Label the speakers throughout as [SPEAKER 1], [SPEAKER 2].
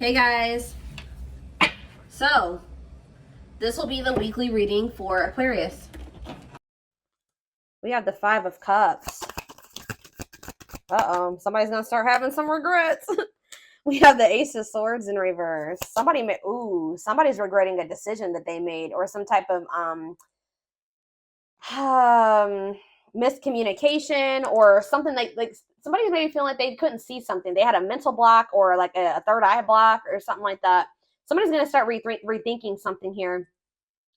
[SPEAKER 1] Hey guys, so this will be the weekly reading for Aquarius. We have the Five of Cups. Uh-oh, somebody's gonna start having some regrets. We have the Ace of Swords in reverse. Somebody's regretting a decision that they made, or some type of miscommunication, or something like somebody's maybe feeling like they couldn't see something. They had a mental block, or like a third eye block, or something like that. Somebody's gonna start rethinking something here.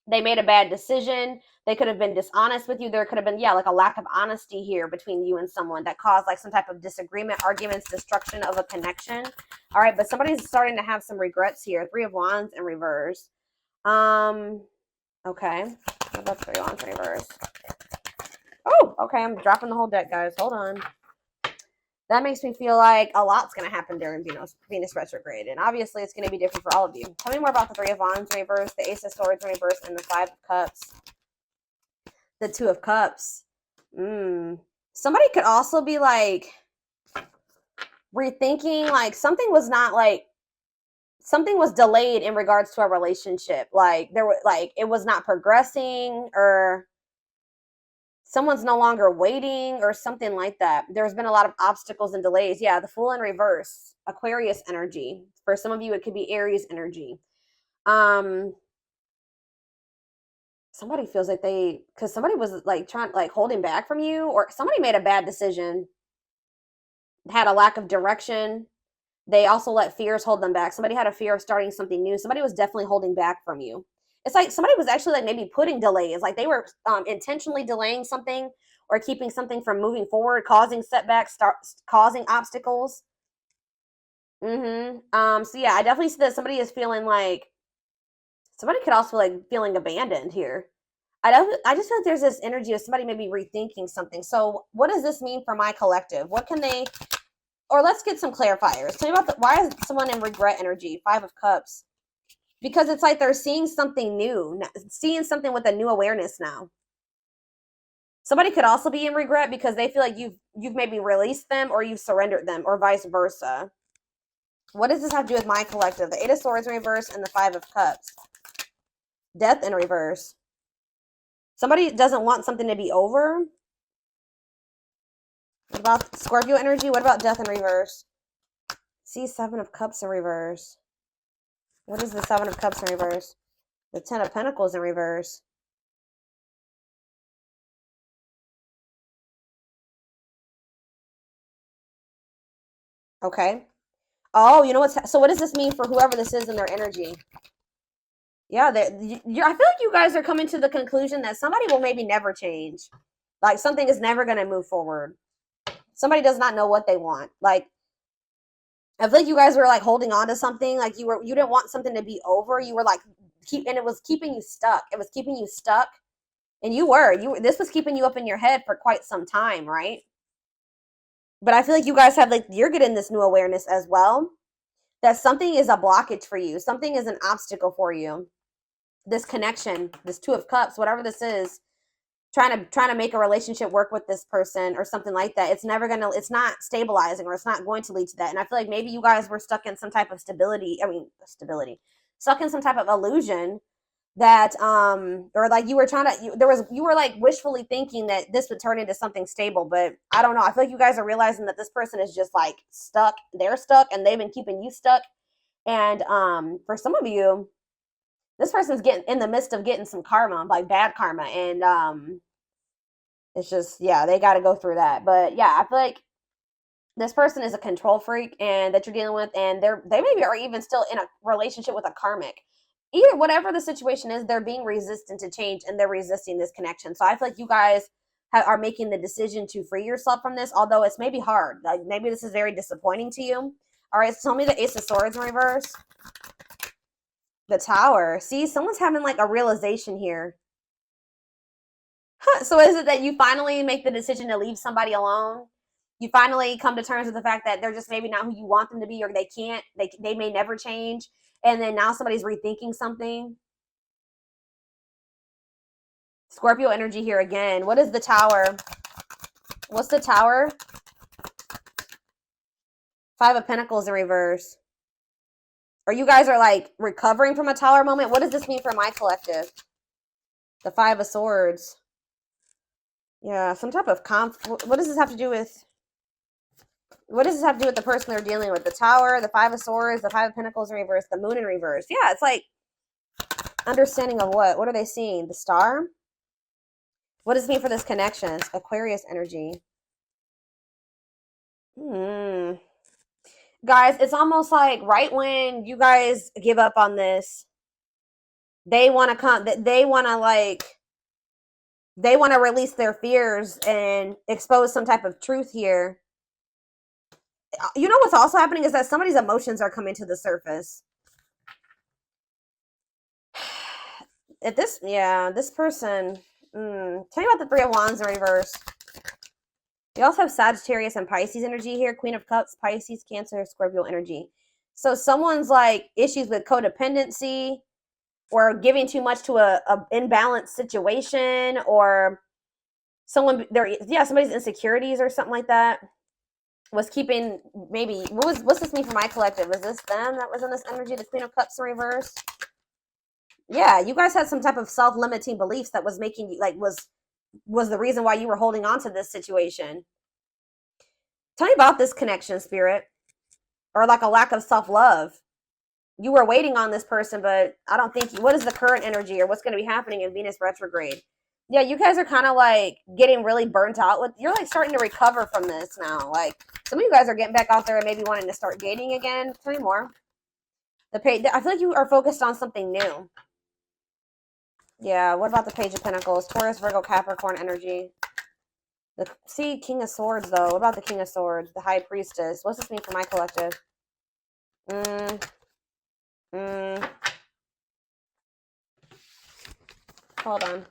[SPEAKER 1] They made a bad decision. They could have been dishonest with you. There could have been, like a lack of honesty here between you and someone that caused like some type of disagreement, arguments, destruction of a connection. All right, but somebody's starting to have some regrets here. Three of Wands in reverse. Okay. What about Three of Wands in reverse? Oh, okay. I'm dropping the whole deck, guys. Hold on. That makes me feel like a lot's going to happen during Venus retrograde. And obviously, it's going to be different for all of you. Tell me more about the Three of Wands in reverse, the Ace of Swords in reverse, and the Five of Cups. The Two of Cups. Somebody could also be like rethinking, like something was delayed in regards to a relationship. Like it was not progressing, or someone's no longer waiting, or something like that. There's been a lot of obstacles and delays. Yeah, the Fool in reverse, Aquarius energy. For some of you, it could be Aries energy. Somebody feels like because somebody was like holding back from you, or somebody made a bad decision, had a lack of direction. They also let fears hold them back. Somebody had a fear of starting something new. Somebody was definitely holding back from you. It's like somebody was actually like maybe putting delays, like they were intentionally delaying something, or keeping something from moving forward, causing setbacks, causing obstacles. So yeah, I definitely see that somebody is feeling like, somebody could also like feeling abandoned here. I just feel like there's this energy of somebody maybe rethinking something. So what does this mean for my collective? What can they, or let's get some clarifiers. Tell me about why is someone in regret energy? Five of Cups. Because it's like they're seeing something new, seeing something with a new awareness now. Somebody could also be in regret because they feel like you've maybe released them, or you've surrendered them, or vice versa. What does this have to do with my collective? The Eight of Swords in reverse and the Five of Cups. Death in reverse. Somebody doesn't want something to be over. What about Scorpio energy? What about death in reverse? See, Seven of Cups in reverse. What is the Seven of Cups in reverse? The Ten of Pentacles in reverse. Okay. Oh, you know what's, so what does this mean for whoever this is in their energy? Yeah, I feel like you guys are coming to the conclusion that somebody will maybe never change. Like something is never going to move forward. Somebody does not know what they want. Like, I feel like you guys were like holding on to something. Like you didn't want something to be over. You were like, and it was keeping you stuck. It was keeping you stuck. And this was keeping you up in your head for quite some time, right? But I feel like you guys have you're getting this new awareness as well, that something is a blockage for you. Something is an obstacle for you. This connection, this Two of Cups, whatever this is, trying to make a relationship work with this person or something like that. It's not stabilizing, or it's not going to lead to that. And I feel like maybe you guys were stuck in some type of stuck in some type of illusion that or like you were like wishfully thinking that this would turn into something stable. But I don't know, I feel like you guys are realizing that this person is just like stuck. They're stuck, and they've been keeping you stuck. And for some of you, this person's getting in the midst of getting some karma, like bad karma. And it's just, yeah, they got to go through that. But yeah, I feel like this person is a control freak, and that you're dealing with, and they maybe are even still in a relationship with a karmic. Either whatever the situation is, they're being resistant to change, and they're resisting this connection. So I feel like you guys are making the decision to free yourself from this, although it's maybe hard. Like maybe this is very disappointing to you. All right, so tell me the Ace of Swords in reverse. The Tower. See, someone's having like a realization here. So is it that you finally make the decision to leave somebody alone? You finally come to terms with the fact that they're just maybe not who you want them to be, or they may never change. And then now somebody's rethinking something. Scorpio energy here again. What is the Tower? What's the Tower? Five of Pentacles in reverse. Or you guys are like recovering from a Tower moment. What does this mean for my collective? The Five of Swords. Yeah, some type of what does this have to do with? What does this have to do with the person they're dealing with? The Tower, the Five of Swords, the Five of Pentacles in reverse, the Moon in reverse. Yeah, it's like understanding of what? What are they seeing? The Star? What does it mean for this connection? Aquarius energy. Guys, it's almost like right when you guys give up on this, they want to come, they want to like, they want to release their fears and expose some type of truth here. You know what's also happening is that somebody's emotions are coming to the surface. If this, yeah, this person, tell me about the Three of Wands in reverse. You also have Sagittarius and Pisces energy here. Queen of Cups, Pisces, Cancer, Scorpio energy. So someone's like issues with codependency or giving too much to a imbalanced situation, or someone there, yeah, somebody's insecurities or something like that was keeping, maybe, what's this mean for my collective? Is this them that was in this energy, the Queen of Cups in reverse? Yeah, you guys had some type of self-limiting beliefs that was making you, like, was the reason why you were holding on to this situation. Tell me about this connection, Spirit. Or like a lack of self-love. You were waiting on this person, but I don't think, what is the current energy or what's going to be happening in Venus retrograde? Yeah, you guys are kind of like getting really burnt out with, you're like starting to recover from this now. Like some of you guys are getting back out there and maybe wanting to start dating again. Tell me more. I feel like you are focused on something new. Yeah, what about the Page of Pentacles? Taurus, Virgo, Capricorn energy. See, King of Swords, though. What about the King of Swords? The High Priestess. What's this mean for my collective? Hold on.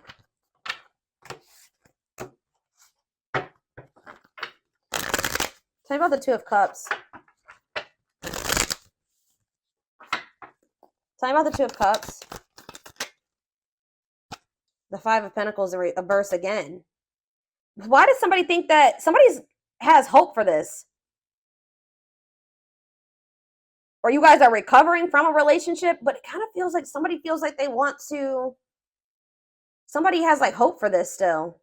[SPEAKER 1] Tell me about the Two of Cups. Tell me about the Two of Cups. The Five of Pentacles in reverse again. Why does somebody think that somebody has hope for this? Or you guys are recovering from a relationship, but it kind of feels like somebody feels like they want to, somebody has like hope for this still.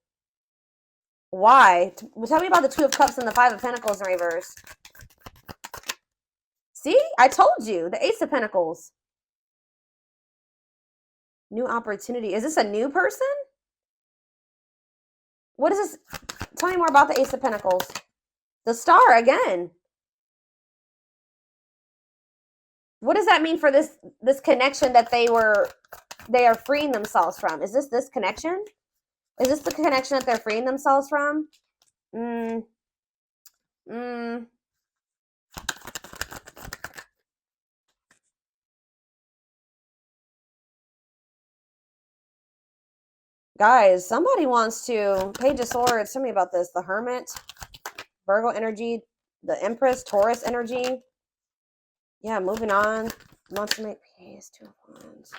[SPEAKER 1] Why? Tell me about the Two of Cups and the Five of Pentacles in reverse. See, I told you, the Ace of Pentacles. New opportunity. Is this a new person? What is this? Tell me more about the Ace of Pentacles. The Star again. What does that mean for this connection that they are freeing themselves from? Is this connection? Is this the connection that they're freeing themselves from? Guys, somebody wants to, Page of Swords, tell me about this. The Hermit, Virgo energy, the Empress, Taurus energy. Yeah, moving on. Wants to make peace, Two of Wands.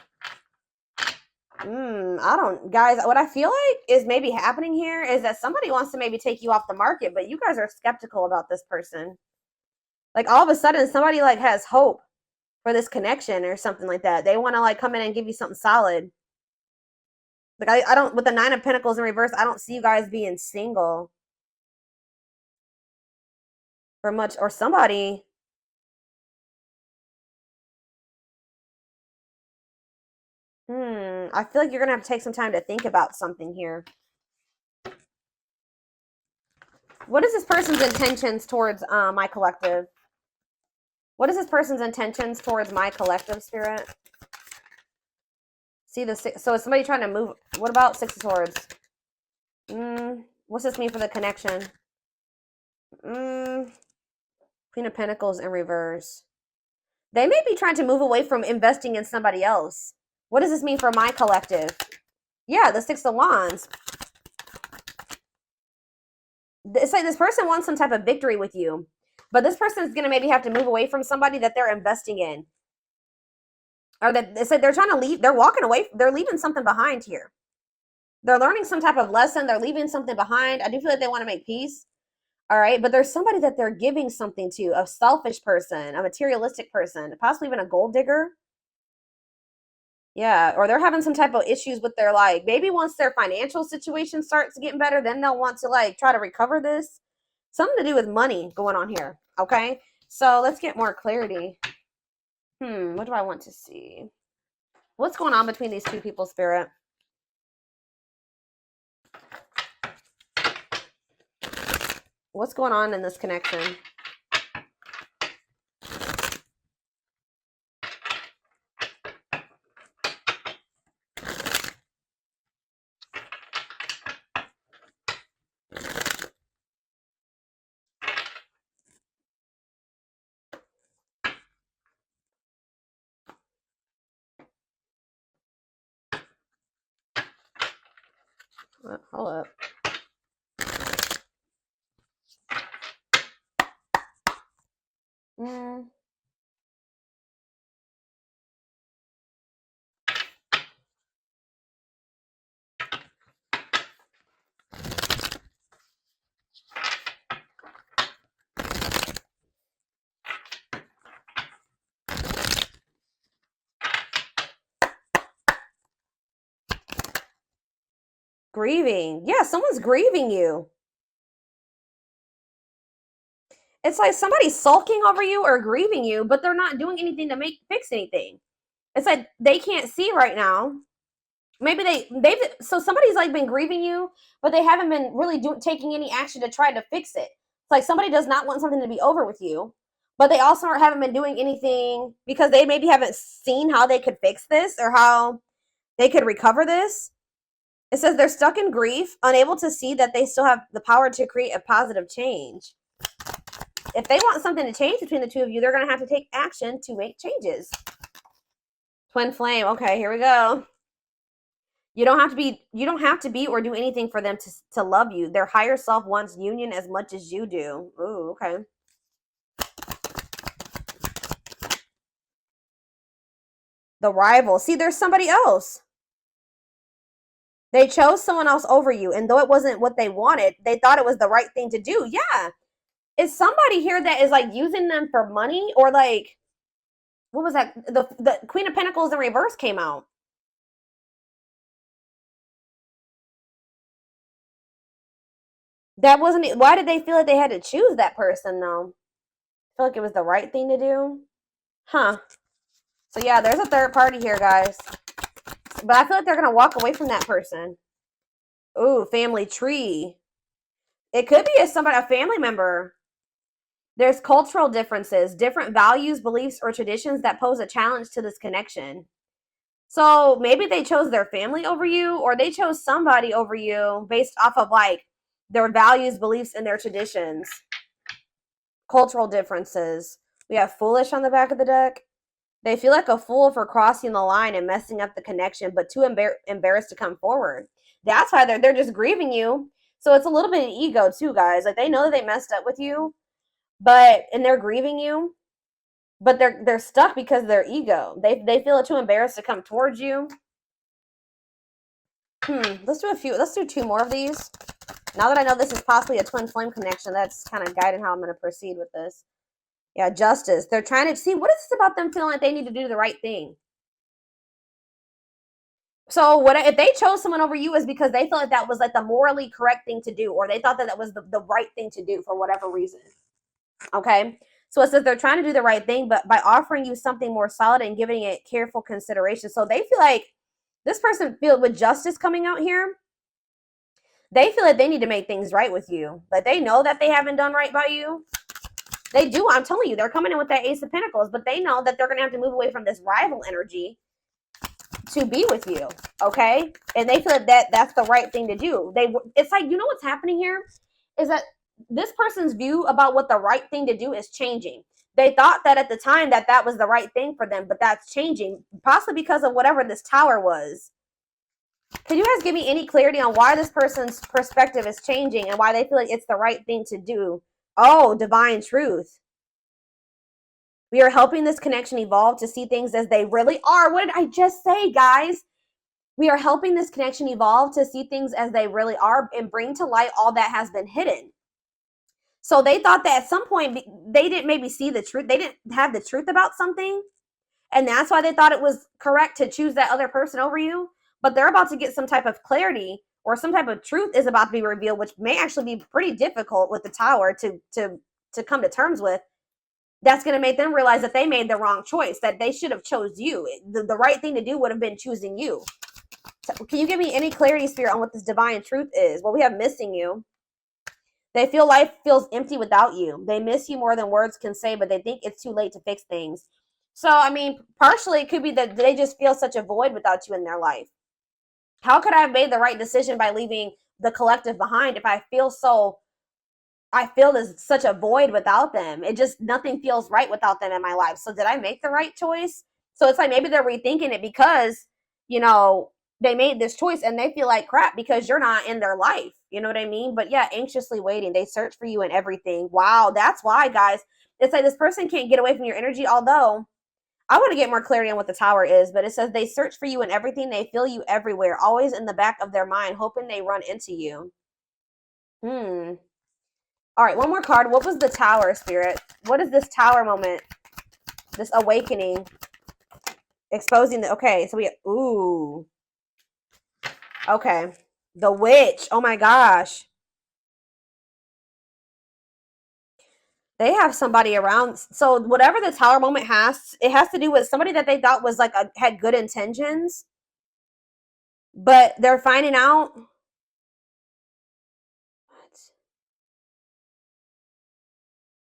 [SPEAKER 1] I don't, guys, what I feel like is maybe happening here is that somebody wants to maybe take you off the market, but you guys are skeptical about this person. Like all of a sudden somebody like has hope for this connection or something like that. They want to like come in and give you something solid. Like I don't, with the Nine of Pentacles in reverse, I don't see you guys being single for much, or somebody. I feel like you're gonna have to take some time to think about something here. What is this person's intentions towards my collective? What is this person's intentions towards my collective, Spirit? See the six, so is somebody trying to move? What about Six of Swords? What's this mean for the connection? Queen of Pentacles in reverse. They may be trying to move away from investing in somebody else. What does this mean for my collective? Yeah, the Six of Wands. It's like this person wants some type of victory with you, but this person is going to maybe have to move away from somebody that they're investing in. Or that it's like they're trying to leave, they're walking away, they're leaving something behind here. They're learning some type of lesson, they're leaving something behind. I do feel like they want to make peace. All right, but there's somebody that they're giving something to, a selfish person, a materialistic person, possibly even a gold digger. Yeah, or they're having some type of issues with their, like, maybe once their financial situation starts getting better, then they'll want to like try to recover this. Something to do with money going on here. Okay, so let's get more clarity. What do I want to see? What's going on between these two people, Spirit? What's going on in this connection? Hold up. Grieving. Yeah, someone's grieving you. It's like somebody's sulking over you or grieving you, but they're not doing anything to fix anything. It's like they can't see right now. Maybe so somebody's like been grieving you, but they haven't been really taking any action to try to fix it. It's like somebody does not want something to be over with you, but they also haven't been doing anything because they maybe haven't seen how they could fix this or how they could recover this. It says they're stuck in grief, unable to see that they still have the power to create a positive change. If they want something to change between the two of you, they're going to have to take action to make changes. Twin flame. Okay, here we go. You don't have to be or do anything for them to love you. Their higher self wants union as much as you do. Ooh, okay. The rival. See, there's somebody else. They chose someone else over you, and though it wasn't what they wanted, they thought it was the right thing to do. Yeah. Is somebody here that is like using them for money, or like, what was that? The Queen of Pentacles in reverse came out. That wasn't it. Why did they feel like they had to choose that person though? I feel like it was the right thing to do. Huh. So yeah, there's a third party here, guys. But I feel like they're going to walk away from that person. Ooh, family tree. It could be a family member. There's cultural differences, different values, beliefs, or traditions that pose a challenge to this connection. So maybe they chose their family over you, or they chose somebody over you based off of like their values, beliefs, and their traditions. Cultural differences. We have foolish on the back of the deck. They feel like a fool for crossing the line and messing up the connection, but too embarrassed to come forward. That's why they're just grieving you. So it's a little bit of ego too, guys. Like they know that they messed up with you, and they're grieving you, but they're stuck because of their ego. They feel too embarrassed to come towards you. Let's do two more of these. Now that I know this is possibly a twin flame connection, that's kind of guiding how I'm going to proceed with this. Yeah, justice. They're trying to see, what is this about them feeling like they need to do the right thing? So what if they chose someone over you is because they felt like that was like the morally correct thing to do, or they thought that that was the right thing to do for whatever reason. Okay. So it says they're trying to do the right thing, but by offering you something more solid and giving it careful consideration. So they feel like this person with justice coming out here, they feel like they need to make things right with you. Like they know that they haven't done right by you. They do. I'm telling you, they're coming in with that Ace of Pentacles, but they know that they're going to have to move away from this rival energy to be with you. Okay. And they feel that that's the right thing to do. It's like, you know what's happening here is that this person's view about what the right thing to do is changing. They thought that at the time that was the right thing for them, but that's changing, possibly because of whatever this tower was. Can you guys give me any clarity on why this person's perspective is changing and why they feel like it's the right thing to do? Oh, divine truth. We are helping this connection evolve to see things as they really are. What did I just say, guys? We are helping this connection evolve to see things as they really are and bring to light all that has been hidden. So they thought that at some point they didn't maybe see the truth. They didn't have the truth about something. And that's why they thought it was correct to choose that other person over you. But they're about to get some type of clarity, or some type of truth is about to be revealed, which may actually be pretty difficult with the Tower to come to terms with. That's going to make them realize that they made the wrong choice, that they should have chose you. The right thing to do would have been choosing you. So can you give me any clarity, Spirit, on what this divine truth is? Well, we have missing you. They feel life feels empty without you. They miss you more than words can say, but they think it's too late to fix things. So, I mean, partially it could be that they just feel such a void without you in their life. How could I have made the right decision by leaving the collective behind if I feel there's such a void without them? It just, nothing feels right without them in my life. So did I make the right choice? So it's like maybe they're rethinking it because, they made this choice and they feel like crap because you're not in their life. You know what I mean? But yeah, anxiously waiting. They search for you in everything. Wow, that's why, guys. It's like this person can't get away from your energy, although I want to get more clarity on what the Tower is, but it says they search for you in everything. They feel you everywhere, always in the back of their mind, hoping they run into you. All right, one more card. What was the Tower, Spirit? What is this Tower moment? This awakening. Exposing the, okay, so ooh. Okay. The Witch. Oh my gosh. They have somebody around. So whatever the Tower moment has, it has to do with somebody that they thought was like had good intentions, but they're finding out.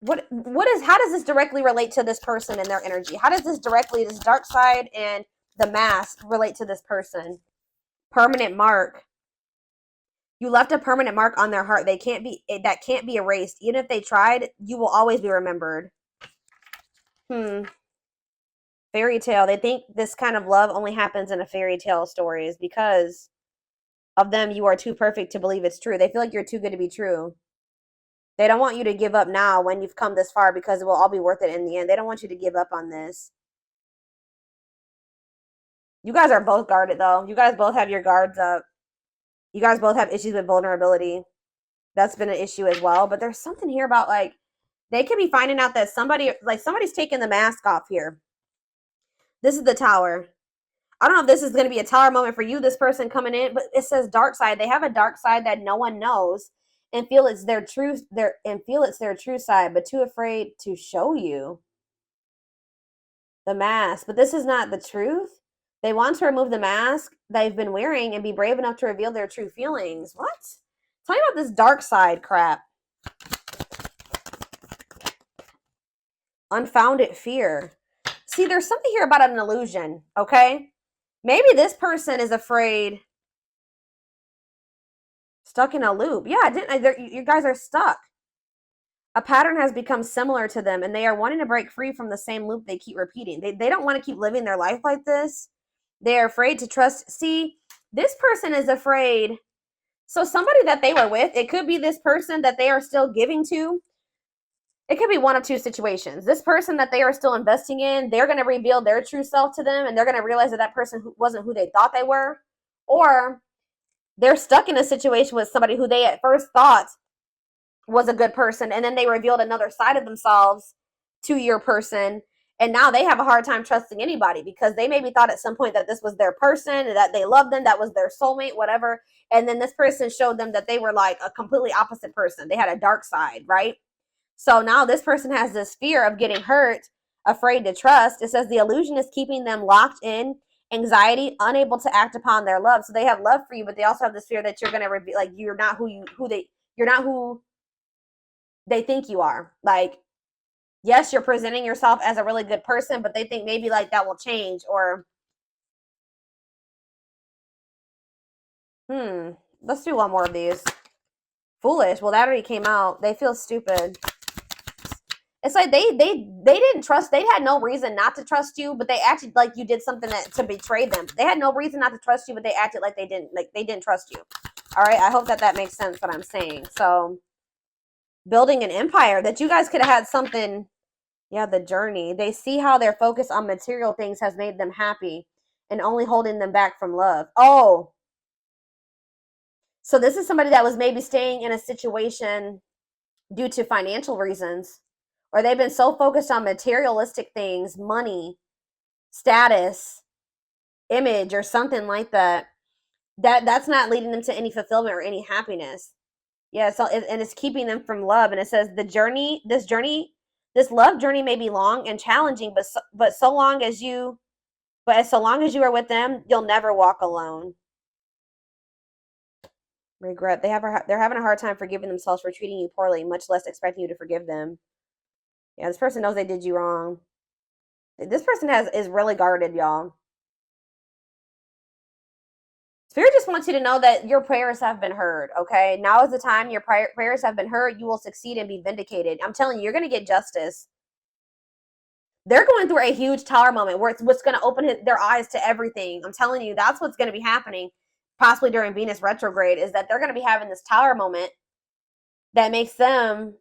[SPEAKER 1] How does this directly relate to this person and their energy? How does this dark side and the mask relate to this person? Permanent mark. You left a permanent mark on their heart. That can't be erased. Even if they tried, you will always be remembered. Fairy tale. They think this kind of love only happens in a fairy tale stories because of them. You are too perfect to believe it's true. They feel like you're too good to be true. They don't want you to give up now when you've come this far because it will all be worth it in the end. They don't want you to give up on this. You guys are both guarded though. You guys both have your guards up. You guys both have issues with vulnerability. That's been an issue as well. But there's something here about like they could be finding out that somebody's taking the mask off here. This is the Tower. I don't know if this is going to be a Tower moment for you, this person coming in, but it says dark side. They have a dark side that no one knows and feel it's their true side, but too afraid to show you. The mask. But this is not the truth. They want to remove the mask they've been wearing and be brave enough to reveal their true feelings. What? Tell me about this dark side crap. Unfounded fear. See, there's something here about an illusion, okay? Maybe this person is afraid. Stuck in a loop. Yeah, you guys are stuck. A pattern has become similar to them, and they are wanting to break free from the same loop they keep repeating. They don't want to keep living their life like this. They are afraid to trust. See, this person is afraid. So somebody that they were with, it could be this person that they are still giving to. It could be one of two situations. This person that they are still investing in, they're going to reveal their true self to them, and they're going to realize that that person wasn't who they thought they were. Or they're stuck in a situation with somebody who they at first thought was a good person, and then they revealed another side of themselves to your person, and now they have a hard time trusting anybody because they maybe thought at some point that this was their person and that they loved them, that was their soulmate, whatever, and then this person showed them that they were like a completely opposite person. They had a dark side, right? So now this person has this fear of getting hurt, afraid to trust. It says the illusion is keeping them locked in anxiety, unable to act upon their love. So they have love for you, but they also have this fear that you're going to reveal, like you're not you're not who they think you are. Like, yes, you're presenting yourself as a really good person, but they think maybe like that will change. Or let's do one more of these. Foolish. Well, that already came out. They feel stupid. It's like they didn't trust. They had no reason not to trust you, but they acted like you did something to betray them. They had no reason not to trust you, but they acted like they didn't trust you. All right, I hope that makes sense what I'm saying. So building an empire, that you guys could have had something. Yeah, the journey. They see how their focus on material things has made them happy and only holding them back from love. Oh, so this is somebody that was maybe staying in a situation due to financial reasons, or they've been so focused on materialistic things, money, status, image, or something like that, that's not leading them to any fulfillment or any happiness. Yeah, so and it's keeping them from love. And it says this love journey may be long and challenging, but so long as you are with them, you'll never walk alone. Regret. They're having a hard time forgiving themselves for treating you poorly, much less expecting you to forgive them. Yeah, this person knows they did you wrong. This person is really guarded, y'all. Spirit just wants you to know that your prayers have been heard, okay? Now is the time your prayers have been heard. You will succeed and be vindicated. I'm telling you, you're going to get justice. They're going through a huge tower moment where it's what's going to open their eyes to everything. I'm telling you, that's what's going to be happening, possibly during Venus retrograde, is that they're going to be having this tower moment that makes them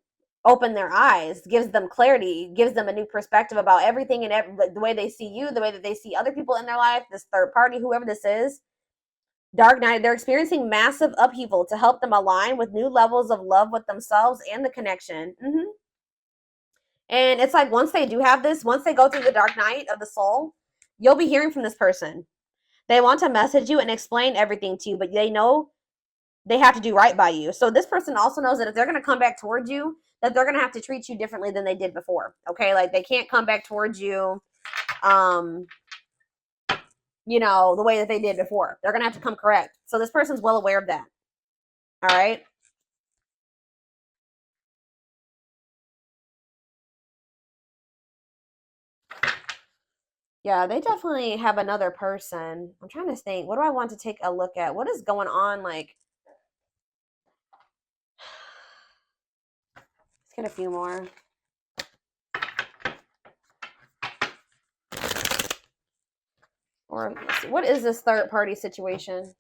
[SPEAKER 1] open their eyes, gives them clarity, gives them a new perspective about everything and the way they see you, the way that they see other people in their life, this third party, whoever this is. Dark night, they're experiencing massive upheaval to help them align with new levels of love with themselves and the connection. And it's like once they do have this, once they go through the dark night of the soul, you'll be hearing from this person. They want to message you and explain everything to you, but they know they have to do right by you. So this person also knows that if they're going to come back towards you, that they're going to have to treat you differently than they did before. Okay, like they can't come back towards you the way that they did before. They're going to have to come correct. So this person's well aware of that. All right. Yeah, they definitely have another person. I'm trying to think. What do I want to take a look at? What is going on? Like, let's get a few more. Or let's see, what is this third party situation?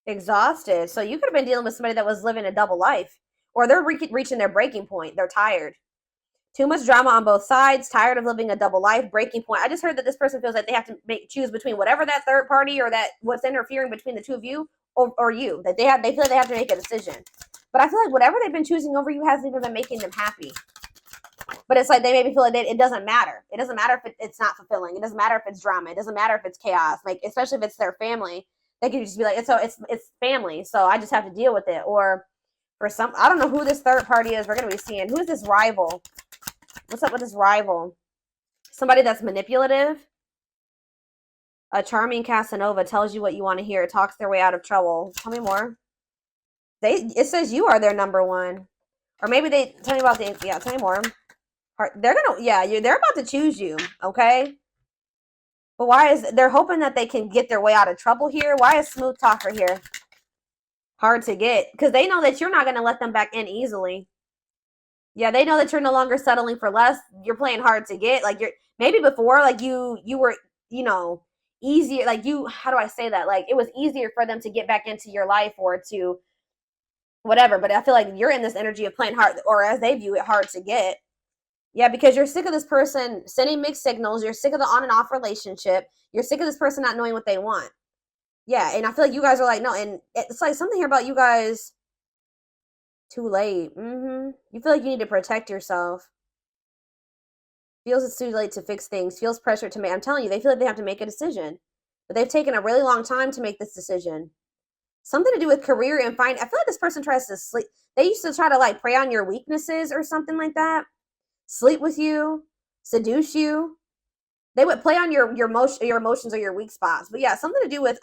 [SPEAKER 1] Exhausted. So you could have been dealing with somebody that was living a double life, or they're reaching their breaking point. They're tired. Too much drama on both sides, tired of living a double life, breaking point. I just heard that this person feels like they have to choose between whatever that third party or that what's interfering between the two of you or you. That they feel like they have to make a decision. But I feel like whatever they've been choosing over you hasn't even been making them happy. But it's like they maybe feel like it doesn't matter. It doesn't matter if it's not fulfilling. It doesn't matter if it's drama. It doesn't matter if it's chaos. Like, especially if it's their family, they could just be like, it's family, so I just have to deal with it. Or for some, I don't know who this third party is. We're gonna be seeing who is this rival. What's up with this rival? Somebody that's manipulative. A charming Casanova tells you what you want to hear. Talks their way out of trouble. Tell me more. It says you are their number one, or maybe they tell me about the Tell me more. They're about to choose you, okay? But they're hoping that they can get their way out of trouble here? Why is smooth talker here? Hard to get, because they know that you're not going to let them back in easily. Yeah, they know that you're no longer settling for less. You're playing hard to get. Like maybe before, like you were, easier. Like how do I say that? Like it was easier for them to get back into your life or to whatever. But I feel like you're in this energy of playing hard, or as they view it, hard to get. Yeah, because you're sick of this person sending mixed signals. You're sick of the on and off relationship. You're sick of this person not knowing what they want. Yeah, and I feel like you guys are like, no, and it's like something here about you guys. Too late. You feel like you need to protect yourself. Feels it's too late to fix things. Feels pressure to make. I'm telling you, they feel like they have to make a decision. But they've taken a really long time to make this decision. Something to do with career and I feel like this person tries to sleep. They used to try to like prey on your weaknesses or something like that. Sleep with you, seduce you. They would play on your emotions or your weak spots. But yeah, something to do with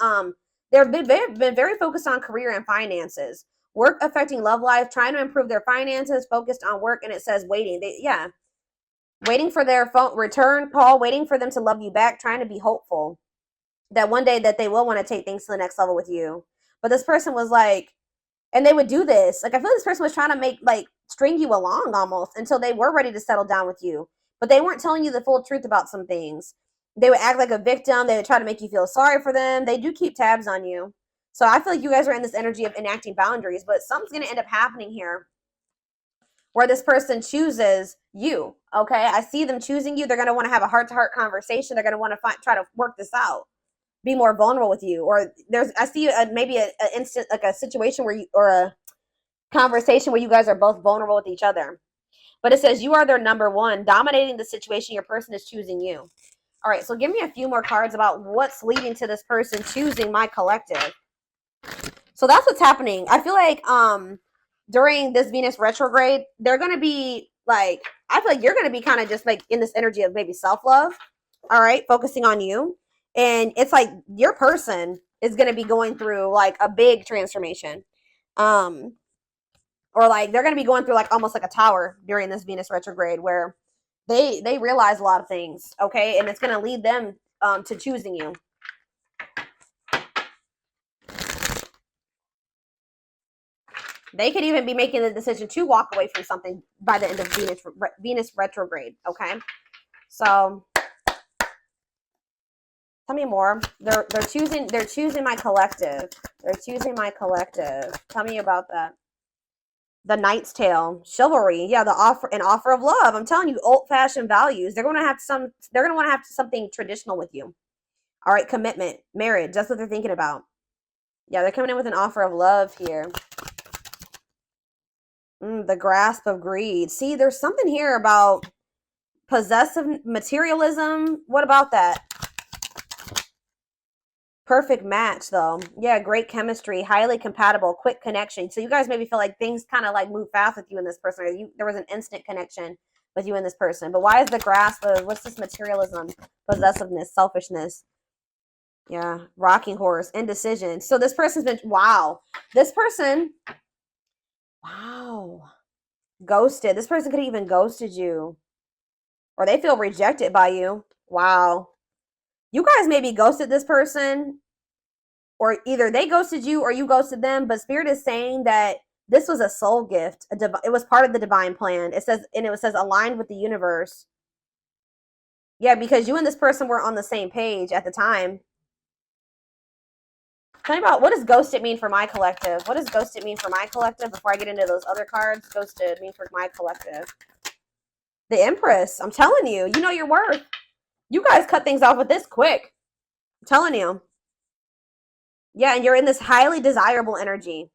[SPEAKER 1] they've been very focused on career and finances. Work affecting love life, trying to improve their finances, focused on work, and it says waiting. Waiting for their phone return call, waiting for them to love you back, trying to be hopeful that one day that they will want to take things to the next level with you. But this person was like, and they would do this. Like I feel like this person was trying to string you along almost until they were ready to settle down with you. But they weren't telling you the full truth about some things. They would act like a victim. They would try to make you feel sorry for them. They do keep tabs on you. So I feel like you guys are in this energy of enacting boundaries, but something's going to end up happening here where this person chooses you. Okay, I see them choosing you. They're going to want to have a heart-to-heart conversation. They're going to want to try to work this out, be more vulnerable with you. Or I see maybe a instant, like a situation where you, or a conversation where you guys are both vulnerable with each other. But it says you are their number one, dominating the situation. Your person is choosing you. All right, so give me a few more cards about what's leading to this person choosing my collective. So that's what's happening. I feel like during this Venus retrograde, they're going to be like, I feel like you're going to be kind of just like in this energy of maybe self-love. All right, focusing on you. And it's like your person is going to be going through like a big transformation. Or like they're going to be going through like almost like a tower during this Venus retrograde where they realize a lot of things, okay? And it's going to lead them to choosing you. They could even be making the decision to walk away from something by the end of Venus retrograde, okay? So tell me more. They're choosing my collective. They're choosing my collective. Tell me about that. The Knight's Tale, chivalry, yeah, an offer of love. I'm telling you, old-fashioned values. They're going to want to have something traditional with you. All right, commitment, marriage. That's what they're thinking about. Yeah, they're coming in with an offer of love here. The grasp of greed. See, there's something here about possessive materialism. What about that? Perfect match, though. Yeah, great chemistry, highly compatible, quick connection. So you guys maybe feel like things kind of like move fast with you and this person. Or there was an instant connection with you and this person. But why is the grasp of, what's this materialism, possessiveness, selfishness? Yeah, rocking horse, indecision. So this person's been, wow. This person, wow. Ghosted. This person could have even ghosted you. Or they feel rejected by you. Wow. You guys maybe ghosted this person, or either they ghosted you or you ghosted them, but Spirit is saying that this was a soul gift. It was part of the divine plan. It says aligned with the universe. Yeah, because you and this person were on the same page at the time. Tell me about, what does ghosted mean for my collective? What does ghosted mean for my collective before I get into those other cards? Ghosted mean for my collective. The Empress. I'm telling you, you know your worth. You guys cut things off with this quick. I'm telling you. Yeah, and you're in this highly desirable energy.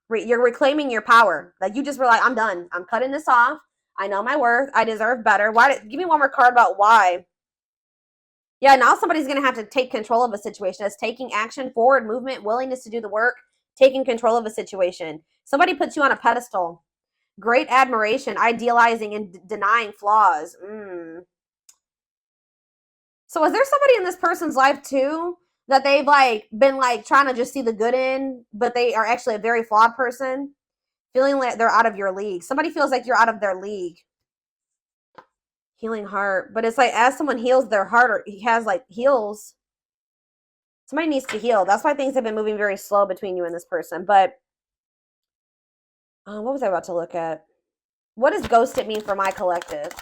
[SPEAKER 1] You're reclaiming your power. Like you just were like, I'm done. I'm cutting this off. I know my worth. I deserve better. Give me one more card about why. Yeah, now somebody's going to have to take control of a situation. That's taking action, forward movement, willingness to do the work, taking control of a situation. Somebody puts you on a pedestal. Great admiration, idealizing and denying flaws. So is there somebody in this person's life too that they've like been like trying to just see the good in, but they are actually a very flawed person, feeling like they're out of your league? Somebody feels like you're out of their league. Healing heart, but it's like as someone heals their heart, or heals, somebody needs to heal. That's why things have been moving very slow between you and this person. But what was I about to look at? What does ghosted mean for my collective?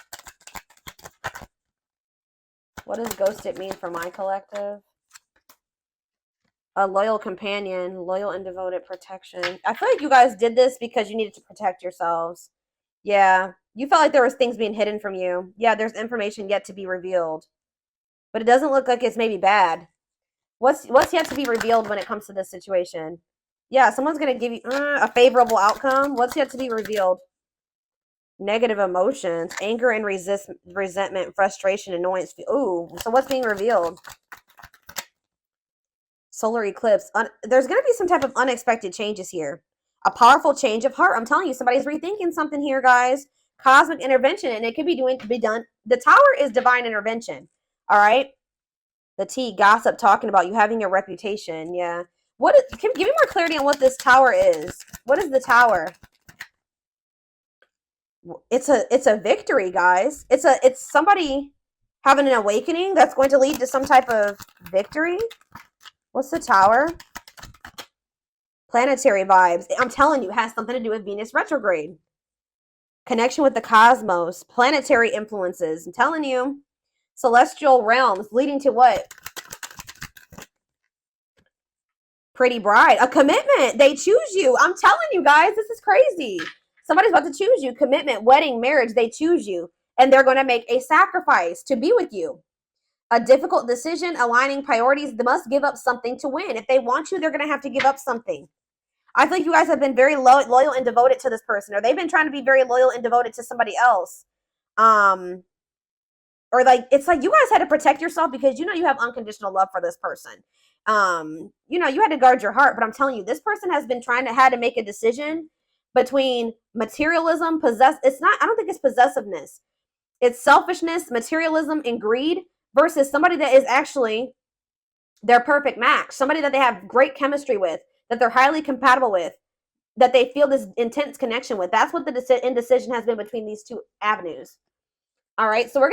[SPEAKER 1] What does ghosted mean for my collective? A loyal companion, loyal and devoted protection. I feel like you guys did this because you needed to protect yourselves. Yeah, you felt like there was things being hidden from you. Yeah, there's information yet to be revealed. But it doesn't look like it's maybe bad. What's yet to be revealed when it comes to this situation? Yeah, someone's going to give you a favorable outcome. What's yet to be revealed? Negative emotions, anger and resentment, frustration, annoyance. Ooh, so what's being revealed? Solar eclipse. There's going to be some type of unexpected changes here. A powerful change of heart. I'm telling you, somebody's rethinking something here, guys. Cosmic intervention, and it could be done. The Tower is divine intervention. All right. The T, gossip, talking about you having a reputation. Yeah. Give me more clarity on what this Tower is. What is the Tower? It's a victory, guys. It's somebody having an awakening that's going to lead to some type of victory. What's the Tower? Planetary vibes. I'm telling you, it has something to do with Venus retrograde. Connection with the cosmos. Planetary influences. I'm telling you. Celestial realms leading to what? Pretty bride. A commitment. They choose you. I'm telling you guys, this is crazy. Somebody's about to choose you. Commitment, wedding, marriage. They choose you. And they're going to make a sacrifice to be with you. A difficult decision, aligning priorities. They must give up something to win. If they want you, they're going to have to give up something. I think you guys have been very loyal and devoted to this person, or they've been trying to be very loyal and devoted to somebody else. Or like, it's like you guys had to protect yourself because you know you have unconditional love for this person. You know, you had to guard your heart, but I'm telling you, this person has been had to make a decision between materialism, I don't think it's possessiveness. It's selfishness, materialism, and greed versus somebody that is actually their perfect match, somebody that they have great chemistry with, that they're highly compatible with, that they feel this intense connection with. That's what the indecision has been between these two avenues. All right, so we're